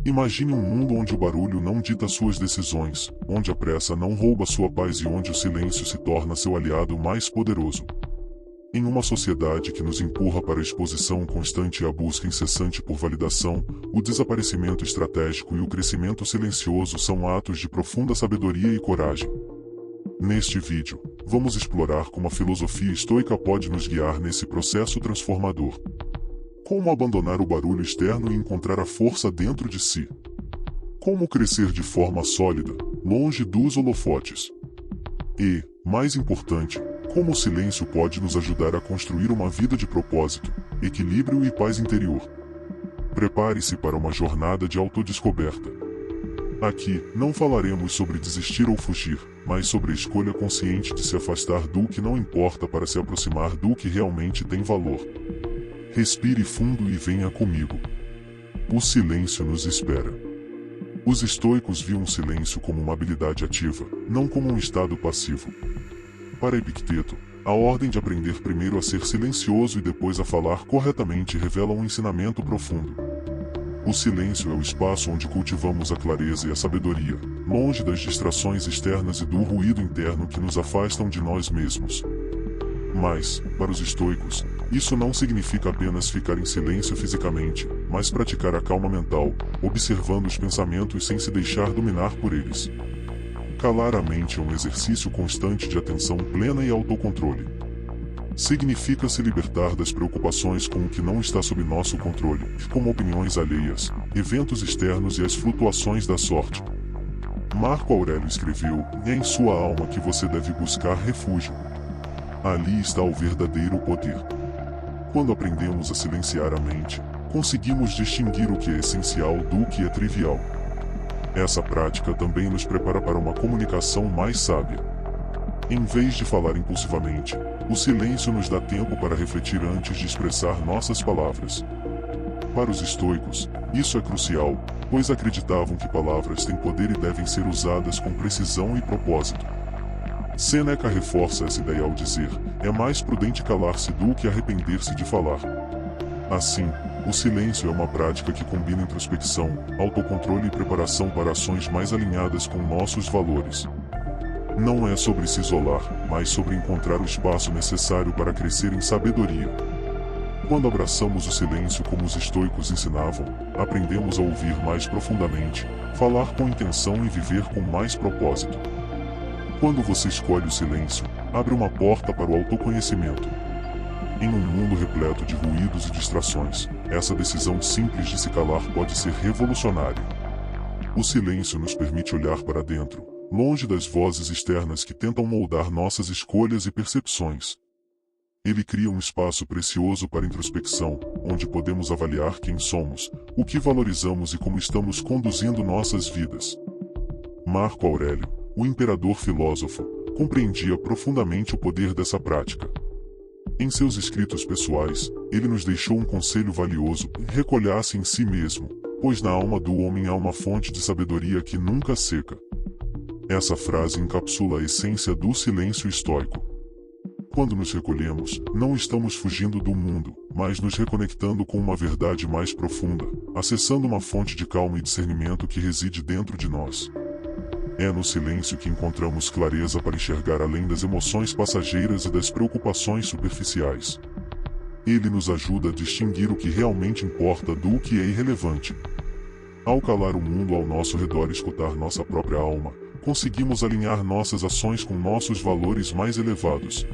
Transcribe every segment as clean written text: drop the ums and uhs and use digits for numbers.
Imagine um mundo onde o barulho não dita suas decisões, onde a pressa não rouba sua paz e onde o silêncio se torna seu aliado mais poderoso. Em uma sociedade que nos empurra para a exposição constante e a busca incessante por validação, o desaparecimento estratégico e o crescimento silencioso são atos de profunda sabedoria e coragem. Neste vídeo, vamos explorar como a filosofia estoica pode nos guiar nesse processo transformador. Como abandonar o barulho externo e encontrar a força dentro de si. Como crescer de forma sólida, longe dos holofotes. E, mais importante, como o silêncio pode nos ajudar a construir uma vida de propósito, equilíbrio e paz interior. Prepare-se para uma jornada de autodescoberta. Aqui, não falaremos sobre desistir ou fugir, mas sobre a escolha consciente de se afastar do que não importa para se aproximar do que realmente tem valor. Respire fundo e venha comigo. O silêncio nos espera. Os estoicos viam o silêncio como uma habilidade ativa, não como um estado passivo. Para Epicteto, a ordem de aprender primeiro a ser silencioso e depois a falar corretamente revela um ensinamento profundo. O silêncio é o espaço onde cultivamos a clareza e a sabedoria, longe das distrações externas e do ruído interno que nos afastam de nós mesmos. Mas, para os estoicos, isso não significa apenas ficar em silêncio fisicamente, mas praticar a calma mental, observando os pensamentos sem se deixar dominar por eles. Calar a mente é um exercício constante de atenção plena e autocontrole. Significa se libertar das preocupações com o que não está sob nosso controle, como opiniões alheias, eventos externos e as flutuações da sorte. Marco Aurélio escreveu: "É em sua alma que você deve buscar refúgio. Ali está o verdadeiro poder." Quando aprendemos a silenciar a mente, conseguimos distinguir o que é essencial do que é trivial. Essa prática também nos prepara para uma comunicação mais sábia. Em vez de falar impulsivamente, o silêncio nos dá tempo para refletir antes de expressar nossas palavras. Para os estoicos, isso é crucial, pois acreditavam que palavras têm poder e devem ser usadas com precisão e propósito. Sêneca reforça essa ideia ao dizer: "É mais prudente calar-se do que arrepender-se de falar." Assim, o silêncio é uma prática que combina introspecção, autocontrole e preparação para ações mais alinhadas com nossos valores. Não é sobre se isolar, mas sobre encontrar o espaço necessário para crescer em sabedoria. Quando abraçamos o silêncio como os estoicos ensinavam, aprendemos a ouvir mais profundamente, falar com intenção e viver com mais propósito. Quando você escolhe o silêncio, abre uma porta para o autoconhecimento. Em um mundo repleto de ruídos e distrações, essa decisão simples de se calar pode ser revolucionária. O silêncio nos permite olhar para dentro, longe das vozes externas que tentam moldar nossas escolhas e percepções. Ele cria um espaço precioso para introspecção, onde podemos avaliar quem somos, o que valorizamos e como estamos conduzindo nossas vidas. Marco Aurélio, o imperador filósofo, compreendia profundamente o poder dessa prática. Em seus escritos pessoais, ele nos deixou um conselho valioso: recolha-se em si mesmo, pois na alma do homem há uma fonte de sabedoria que nunca seca. Essa frase encapsula a essência do silêncio estoico. Quando nos recolhemos, não estamos fugindo do mundo, mas nos reconectando com uma verdade mais profunda, acessando uma fonte de calma e discernimento que reside dentro de nós. É no silêncio que encontramos clareza para enxergar além das emoções passageiras e das preocupações superficiais. Ele nos ajuda a distinguir o que realmente importa do que é irrelevante. Ao calar o mundo ao nosso redor e escutar nossa própria alma, conseguimos alinhar nossas ações com nossos valores mais elevados.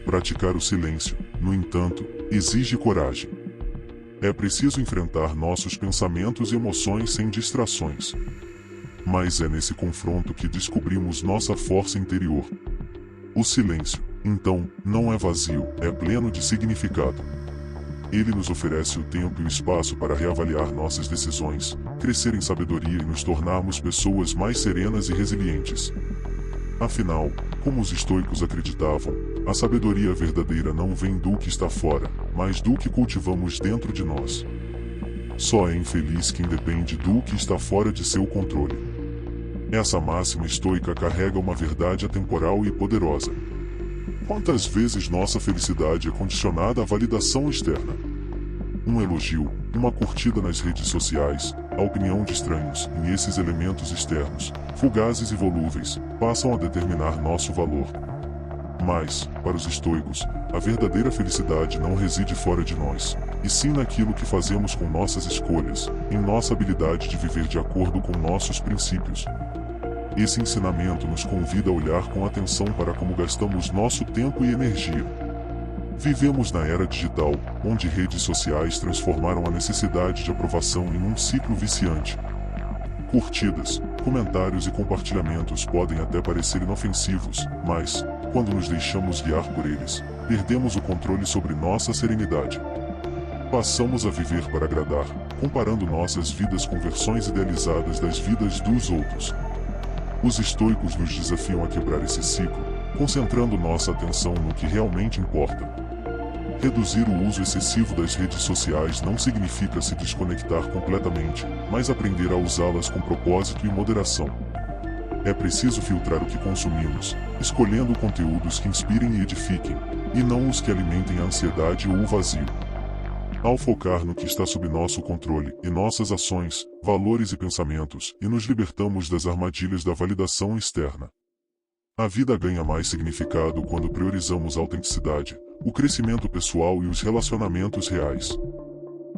Praticar o silêncio, no entanto, exige coragem. É preciso enfrentar nossos pensamentos e emoções sem distrações. Mas é nesse confronto que descobrimos nossa força interior. O silêncio, então, não é vazio, é pleno de significado. Ele nos oferece o tempo e o espaço para reavaliar nossas decisões, crescer em sabedoria e nos tornarmos pessoas mais serenas e resilientes. Afinal, como os estoicos acreditavam, a sabedoria verdadeira não vem do que está fora, mas do que cultivamos dentro de nós. Só é infeliz quem depende do que está fora de seu controle. Essa máxima estoica carrega uma verdade atemporal e poderosa. Quantas vezes nossa felicidade é condicionada à validação externa? Um elogio, uma curtida nas redes sociais, a opinião de estranhos, e esses elementos externos, fugazes e volúveis, passam a determinar nosso valor. Mas, para os estoicos, a verdadeira felicidade não reside fora de nós, e sim naquilo que fazemos com nossas escolhas, em nossa habilidade de viver de acordo com nossos princípios. Esse ensinamento nos convida a olhar com atenção para como gastamos nosso tempo e energia. Vivemos na era digital, onde redes sociais transformaram a necessidade de aprovação em um ciclo viciante. Curtidas, comentários e compartilhamentos podem até parecer inofensivos, mas, quando nos deixamos guiar por eles, perdemos o controle sobre nossa serenidade. Passamos a viver para agradar, comparando nossas vidas com versões idealizadas das vidas dos outros. Os estoicos nos desafiam a quebrar esse ciclo, concentrando nossa atenção no que realmente importa. Reduzir o uso excessivo das redes sociais não significa se desconectar completamente, mas aprender a usá-las com propósito e moderação. É preciso filtrar o que consumimos, escolhendo conteúdos que inspirem e edifiquem, e não os que alimentem a ansiedade ou o vazio. Ao focar no que está sob nosso controle e nossas ações, valores e pensamentos, e nos libertamos das armadilhas da validação externa. A vida ganha mais significado quando priorizamos a autenticidade, o crescimento pessoal e os relacionamentos reais.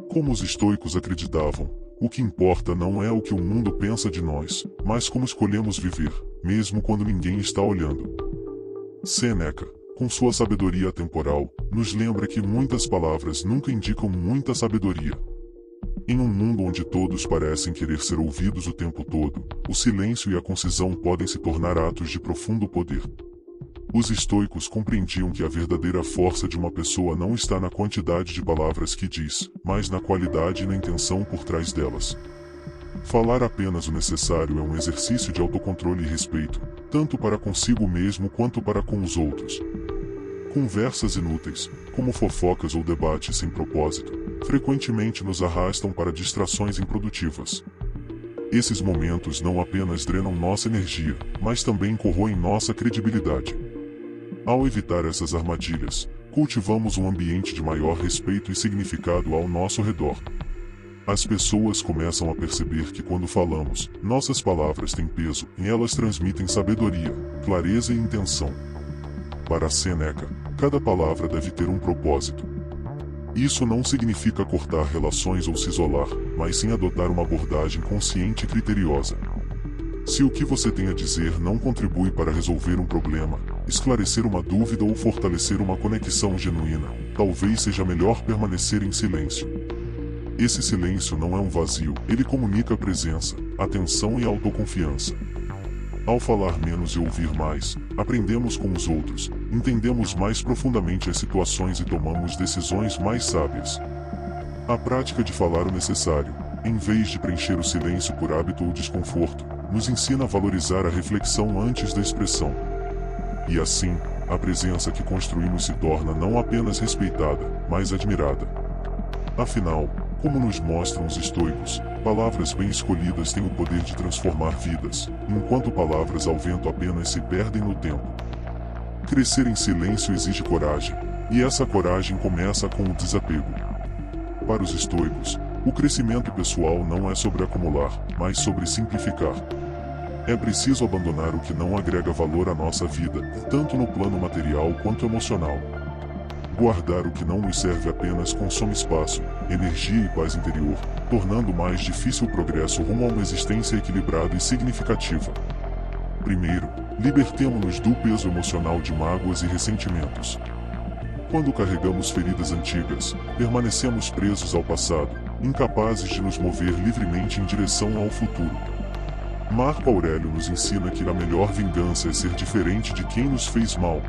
Como os estoicos acreditavam, o que importa não é o que o mundo pensa de nós, mas como escolhemos viver, mesmo quando ninguém está olhando. Sêneca, com sua sabedoria atemporal, nos lembra que muitas palavras nunca indicam muita sabedoria. Em um mundo onde todos parecem querer ser ouvidos o tempo todo, o silêncio e a concisão podem se tornar atos de profundo poder. Os estoicos compreendiam que a verdadeira força de uma pessoa não está na quantidade de palavras que diz, mas na qualidade e na intenção por trás delas. Falar apenas o necessário é um exercício de autocontrole e respeito, tanto para consigo mesmo quanto para com os outros. Conversas inúteis, como fofocas ou debates sem propósito, frequentemente nos arrastam para distrações improdutivas. Esses momentos não apenas drenam nossa energia, mas também corroem nossa credibilidade. Ao evitar essas armadilhas, cultivamos um ambiente de maior respeito e significado ao nosso redor. As pessoas começam a perceber que quando falamos, nossas palavras têm peso e elas transmitem sabedoria, clareza e intenção. Para Sêneca, cada palavra deve ter um propósito. Isso não significa cortar relações ou se isolar, mas sim adotar uma abordagem consciente e criteriosa. Se o que você tem a dizer não contribui para resolver um problema, esclarecer uma dúvida ou fortalecer uma conexão genuína, talvez seja melhor permanecer em silêncio. Esse silêncio não é um vazio, ele comunica presença, atenção e autoconfiança. Ao falar menos e ouvir mais, aprendemos com os outros, entendemos mais profundamente as situações e tomamos decisões mais sábias. A prática de falar o necessário, em vez de preencher o silêncio por hábito ou desconforto, nos ensina a valorizar a reflexão antes da expressão. E assim, a presença que construímos se torna não apenas respeitada, mas admirada. Afinal, como nos mostram os estoicos, palavras bem escolhidas têm o poder de transformar vidas, enquanto palavras ao vento apenas se perdem no tempo. Crescer em silêncio exige coragem, e essa coragem começa com o desapego. Para os estoicos, o crescimento pessoal não é sobre acumular, mas sobre simplificar. É preciso abandonar o que não agrega valor à nossa vida, tanto no plano material quanto emocional. Guardar o que não nos serve apenas consome espaço, energia e paz interior, tornando mais difícil o progresso rumo a uma existência equilibrada e significativa. Primeiro, libertemo-nos do peso emocional de mágoas e ressentimentos. Quando carregamos feridas antigas, permanecemos presos ao passado, incapazes de nos mover livremente em direção ao futuro. Marco Aurélio nos ensina que a melhor vingança é ser diferente de quem nos fez mal.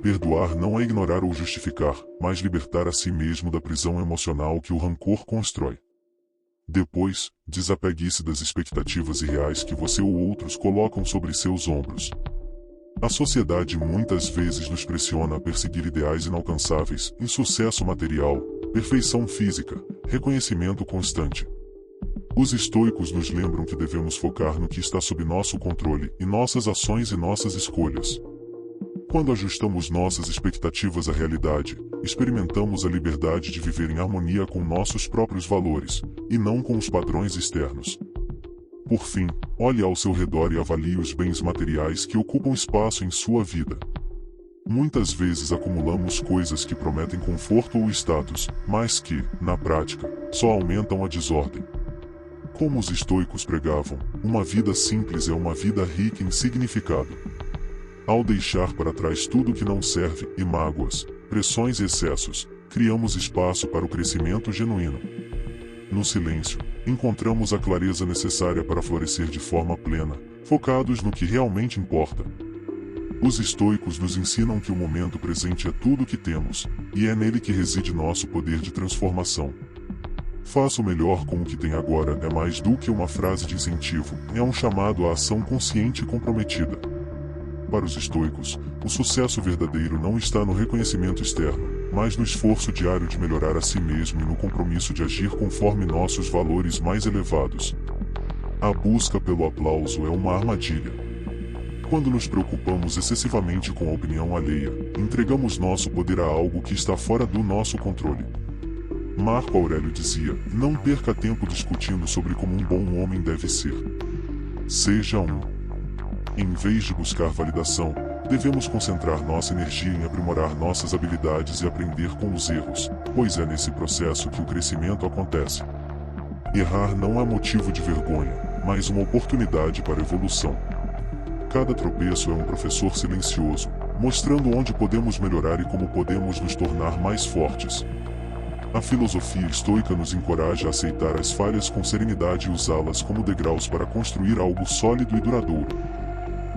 Perdoar não é ignorar ou justificar, mas libertar a si mesmo da prisão emocional que o rancor constrói. Depois, desapegue-se das expectativas irreais que você ou outros colocam sobre seus ombros. A sociedade muitas vezes nos pressiona a perseguir ideais inalcançáveis, insucesso material, perfeição física, reconhecimento constante. Os estoicos nos lembram que devemos focar no que está sob nosso controle, e nossas ações e nossas escolhas. Quando ajustamos nossas expectativas à realidade, experimentamos a liberdade de viver em harmonia com nossos próprios valores, e não com os padrões externos. Por fim, olhe ao seu redor e avalie os bens materiais que ocupam espaço em sua vida. Muitas vezes acumulamos coisas que prometem conforto ou status, mas que, na prática, só aumentam a desordem. Como os estoicos pregavam, uma vida simples é uma vida rica em significado. Ao deixar para trás tudo que não serve, e mágoas, pressões e excessos, criamos espaço para o crescimento genuíno. No silêncio, encontramos a clareza necessária para florescer de forma plena, focados no que realmente importa. Os estoicos nos ensinam que o momento presente é tudo o que temos, e é nele que reside nosso poder de transformação. Faça o melhor com o que tem agora é mais do que uma frase de incentivo, é um chamado à ação consciente e comprometida. Para os estoicos, o sucesso verdadeiro não está no reconhecimento externo, mas no esforço diário de melhorar a si mesmo e no compromisso de agir conforme nossos valores mais elevados. A busca pelo aplauso é uma armadilha. Quando nos preocupamos excessivamente com a opinião alheia, entregamos nosso poder a algo que está fora do nosso controle. Marco Aurélio dizia: não perca tempo discutindo sobre como um bom homem deve ser. Seja um. Em vez de buscar validação, devemos concentrar nossa energia em aprimorar nossas habilidades e aprender com os erros, pois é nesse processo que o crescimento acontece. Errar não é motivo de vergonha, mas uma oportunidade para evolução. Cada tropeço é um professor silencioso, mostrando onde podemos melhorar e como podemos nos tornar mais fortes. A filosofia estoica nos encoraja a aceitar as falhas com serenidade e usá-las como degraus para construir algo sólido e duradouro.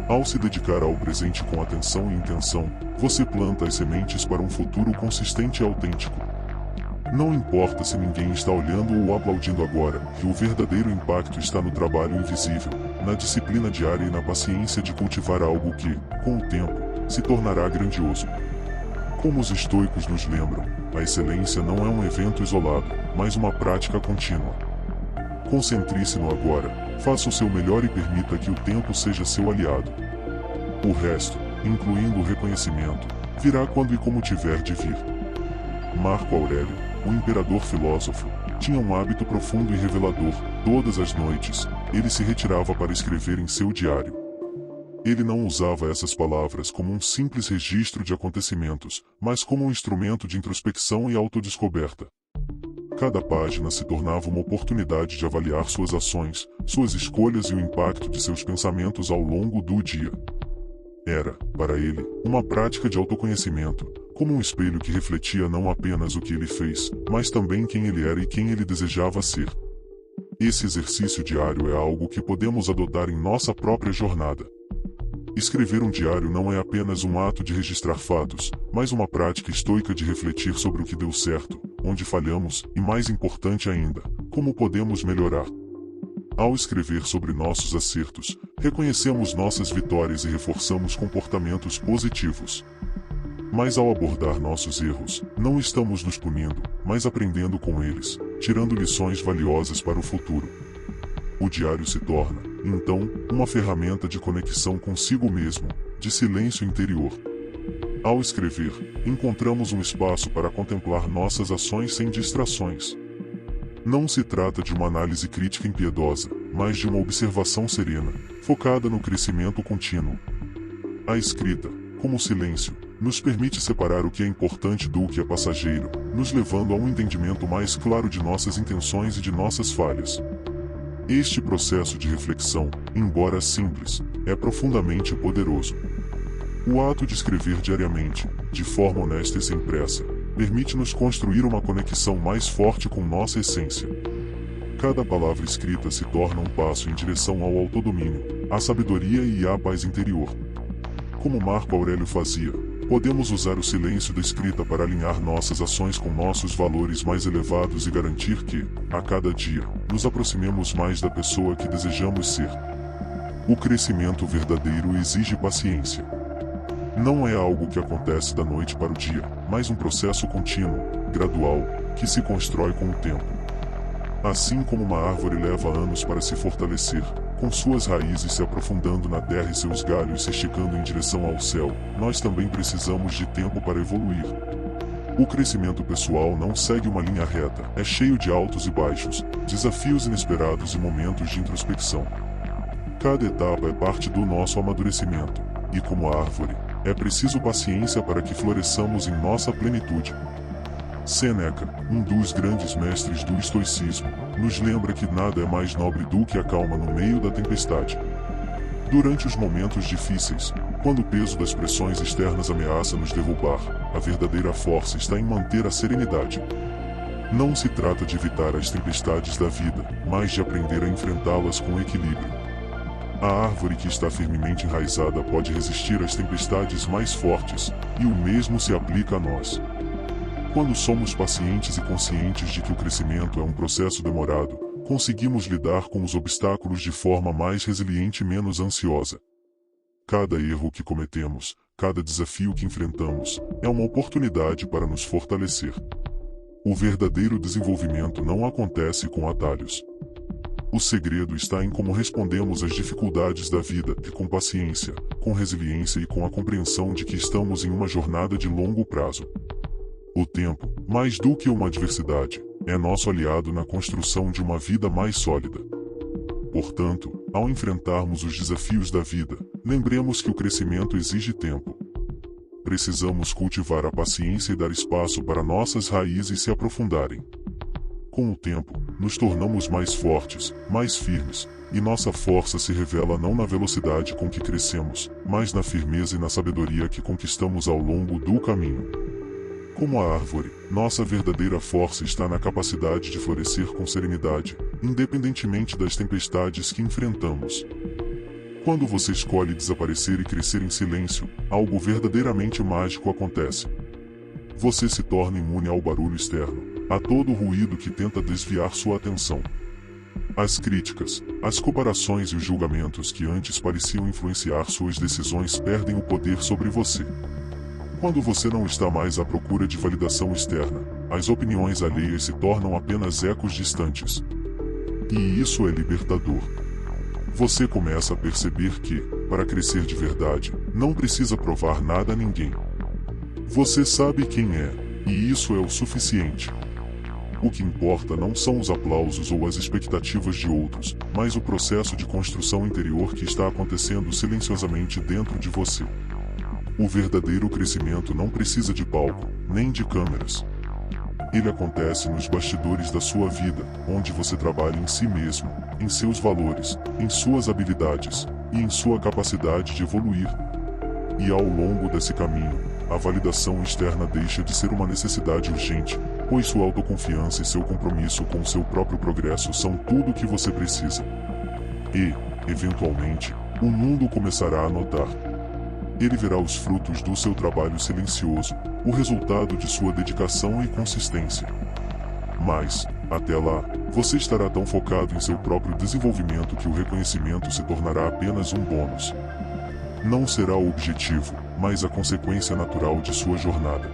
Ao se dedicar ao presente com atenção e intenção, você planta as sementes para um futuro consistente e autêntico. Não importa se ninguém está olhando ou aplaudindo agora, que o verdadeiro impacto está no trabalho invisível, na disciplina diária e na paciência de cultivar algo que, com o tempo, se tornará grandioso. Como os estoicos nos lembram, a excelência não é um evento isolado, mas uma prática contínua. Concentre-se no agora, faça o seu melhor e permita que o tempo seja seu aliado. O resto, incluindo o reconhecimento, virá quando e como tiver de vir. Marco Aurélio, o imperador filósofo, tinha um hábito profundo e revelador. Todas as noites, ele se retirava para escrever em seu diário. Ele não usava essas palavras como um simples registro de acontecimentos, mas como um instrumento de introspecção e autodescoberta. Cada página se tornava uma oportunidade de avaliar suas ações, suas escolhas e o impacto de seus pensamentos ao longo do dia. Era, para ele, uma prática de autoconhecimento, como um espelho que refletia não apenas o que ele fez, mas também quem ele era e quem ele desejava ser. Esse exercício diário é algo que podemos adotar em nossa própria jornada. Escrever um diário não é apenas um ato de registrar fatos, mas uma prática estoica de refletir sobre o que deu certo, onde falhamos e, mais importante ainda, como podemos melhorar. Ao escrever sobre nossos acertos, reconhecemos nossas vitórias e reforçamos comportamentos positivos. Mas ao abordar nossos erros, não estamos nos punindo, mas aprendendo com eles, tirando lições valiosas para o futuro. O diário se torna, então, uma ferramenta de conexão consigo mesmo, de silêncio interior. Ao escrever, encontramos um espaço para contemplar nossas ações sem distrações. Não se trata de uma análise crítica impiedosa, mas de uma observação serena, focada no crescimento contínuo. A escrita, como o silêncio, nos permite separar o que é importante do que é passageiro, nos levando a um entendimento mais claro de nossas intenções e de nossas falhas. Este processo de reflexão, embora simples, é profundamente poderoso. O ato de escrever diariamente, de forma honesta e sem pressa, permite-nos construir uma conexão mais forte com nossa essência. Cada palavra escrita se torna um passo em direção ao autodomínio, à sabedoria e à paz interior. Como Marco Aurélio fazia, podemos usar o silêncio da escrita para alinhar nossas ações com nossos valores mais elevados e garantir que, a cada dia, nos aproximemos mais da pessoa que desejamos ser. O crescimento verdadeiro exige paciência. Não é algo que acontece da noite para o dia, mas um processo contínuo, gradual, que se constrói com o tempo. Assim como uma árvore leva anos para se fortalecer, com suas raízes se aprofundando na terra e seus galhos se esticando em direção ao céu, nós também precisamos de tempo para evoluir. O crescimento pessoal não segue uma linha reta, é cheio de altos e baixos, desafios inesperados e momentos de introspecção. Cada etapa é parte do nosso amadurecimento, e como a árvore, é preciso paciência para que floresçamos em nossa plenitude. Sêneca, um dos grandes mestres do estoicismo, nos lembra que nada é mais nobre do que a calma no meio da tempestade. Durante os momentos difíceis, quando o peso das pressões externas ameaça nos derrubar, a verdadeira força está em manter a serenidade. Não se trata de evitar as tempestades da vida, mas de aprender a enfrentá-las com equilíbrio. A árvore que está firmemente enraizada pode resistir às tempestades mais fortes, e o mesmo se aplica a nós. Quando somos pacientes e conscientes de que o crescimento é um processo demorado, conseguimos lidar com os obstáculos de forma mais resiliente e menos ansiosa. Cada erro que cometemos, cada desafio que enfrentamos, é uma oportunidade para nos fortalecer. O verdadeiro desenvolvimento não acontece com atalhos. O segredo está em como respondemos às dificuldades da vida, e com paciência, com resiliência e com a compreensão de que estamos em uma jornada de longo prazo. O tempo, mais do que uma adversidade, é nosso aliado na construção de uma vida mais sólida. Portanto, ao enfrentarmos os desafios da vida, lembremos que o crescimento exige tempo. Precisamos cultivar a paciência e dar espaço para nossas raízes se aprofundarem. Com o tempo, nos tornamos mais fortes, mais firmes, e nossa força se revela não na velocidade com que crescemos, mas na firmeza e na sabedoria que conquistamos ao longo do caminho. Como a árvore, nossa verdadeira força está na capacidade de florescer com serenidade, independentemente das tempestades que enfrentamos. Quando você escolhe desaparecer e crescer em silêncio, algo verdadeiramente mágico acontece. Você se torna imune ao barulho externo, a todo o ruído que tenta desviar sua atenção. As críticas, as comparações e os julgamentos que antes pareciam influenciar suas decisões perdem o poder sobre você. Quando você não está mais à procura de validação externa, as opiniões alheias se tornam apenas ecos distantes. E isso é libertador. Você começa a perceber que, para crescer de verdade, não precisa provar nada a ninguém. Você sabe quem é, e isso é o suficiente. O que importa não são os aplausos ou as expectativas de outros, mas o processo de construção interior que está acontecendo silenciosamente dentro de você. O verdadeiro crescimento não precisa de palco, nem de câmeras. Ele acontece nos bastidores da sua vida, onde você trabalha em si mesmo, em seus valores, em suas habilidades, e em sua capacidade de evoluir. E ao longo desse caminho, a validação externa deixa de ser uma necessidade urgente, pois sua autoconfiança e seu compromisso com seu próprio progresso são tudo o que você precisa. E, eventualmente, o mundo começará a notar. Ele verá os frutos do seu trabalho silencioso, o resultado de sua dedicação e consistência. Mas, até lá, você estará tão focado em seu próprio desenvolvimento que o reconhecimento se tornará apenas um bônus. Não será o objetivo, mas a consequência natural de sua jornada.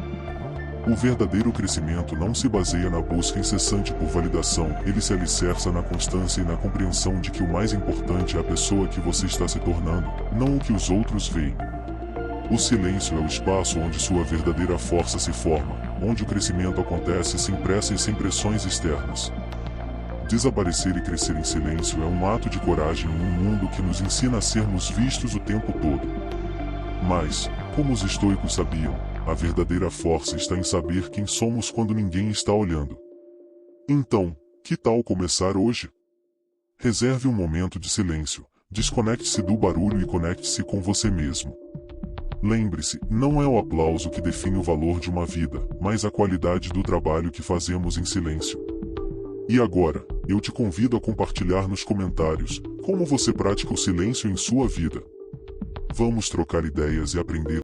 O verdadeiro crescimento não se baseia na busca incessante por validação, ele se alicerça na constância e na compreensão de que o mais importante é a pessoa que você está se tornando, não o que os outros veem. O silêncio é o espaço onde sua verdadeira força se forma, onde o crescimento acontece sem pressa e sem pressões externas. Desaparecer e crescer em silêncio é um ato de coragem em um mundo que nos ensina a sermos vistos o tempo todo. Mas, como os estoicos sabiam, a verdadeira força está em saber quem somos quando ninguém está olhando. Então, que tal começar hoje? Reserve um momento de silêncio, desconecte-se do barulho e conecte-se com você mesmo. Lembre-se, não é o aplauso que define o valor de uma vida, mas a qualidade do trabalho que fazemos em silêncio. E agora, eu te convido a compartilhar nos comentários como você pratica o silêncio em sua vida. Vamos trocar ideias e aprender